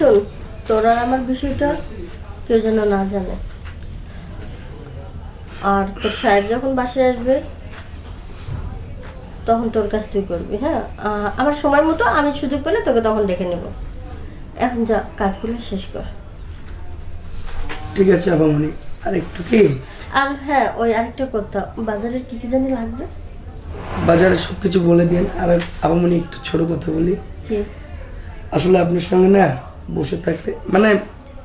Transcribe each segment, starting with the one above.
শোন, তোরা আমার বিষয়টা কেউ যেন না জানে। আর তোর সাহেব যখন বাসায় আসবে তখন তোর কাছ তুই করবি, হ্যাঁ? আমার সময় মতো আমি সুযোগ পেলে তোকে তখন ডেকে নেব। এখন যা, কাজগুলো শেষ কর। ঠিক আছে আপামনি, আর একটু কি আর হ্যাঁ, ওই আরেকটা কথা, বাজারের কি কি জানি লাগবে? বাজারে সবকিছু বলে দিন। আর আপামনি একটু ছোট কথা বলি। কি? আসলে আপনার সঙ্গে না বসে থাকতে মানে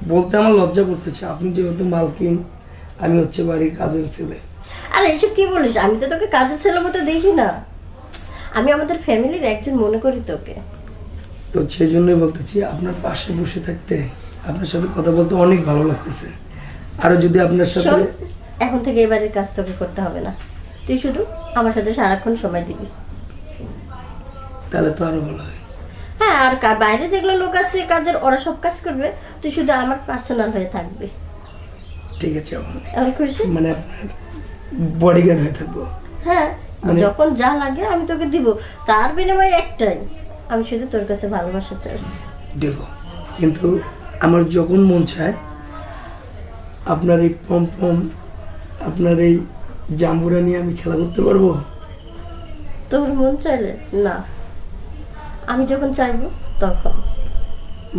বলতে আমার লজ্জা করতেছে। আপনি যেহেতু মালকিন, আমি হচ্ছে বাড়ির কাজের ছেলে। আর এইসব কি বলিস? আমি তো তোকে কাজের ছেলে মতো দেখি না। আমি আমাদের ফ্যামিলির একজন মনে করি তোকে। তো সেই জন্যই বলতেছি, আপনার পাশে বসে থাকতে, আপনার সাথে কথা বলতে অনেক ভালো লাগতেছে। আরো যদি আপনার সাথে শোন, এখন থেকে এই বাড়ির কাজ তোকে করতে হবে না। তুই শুধু আমার সাথে সারাক্ষণ সময় দিবি। তাহলে তো আরো ভালো হয়। হ্যাঁ, আর বাইরে যেগুলো লোক আছে কাজের, ওরা সব কাজ করবে, তুই শুধু আমার পার্সোনাল হয়ে থাকবি। ঠিক আছে আপামনি, এখন খুশি? মানে আপনার বডিগার্ড হয়ে থাকবো। হ্যাঁ, মানে- যখন যা লাগে আমি তোকে দিব। তার বিনিময়ে একটাই, আমি শুধু তোর কাছে ভালোবাসা চাই। দেব, কিন্তু আমার যখন মন চায় আপনার এই পম আপনার এই জাম্বুরা নিয়ে আমি খেলা করতে পারবো। তোর মন চাইলে না, আমি যখন চাইবো তখন।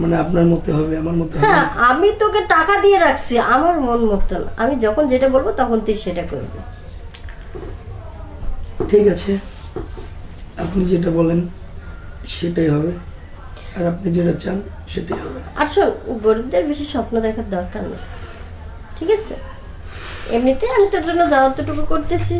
মানে আপনার মতে হবে, আমার মতে হবে হ্যাঁ, না। আমি তোকে টাকা দিয়ে রাখছি আমার মন মতন। আমি যখন যেটা বলবো তখন তুই সেটা করবি। ঠিক আছে, আপনি যেটা বলেন সেটাই হবে, আর আপনি যেটা চান সেটাই হবে। আর শোন, গরিবদের বেশি স্বপ্ন দেখার দরকার নেই, ঠিক আছে? এমনিতে আমি তোর জন্য যতটুকু করতেছি,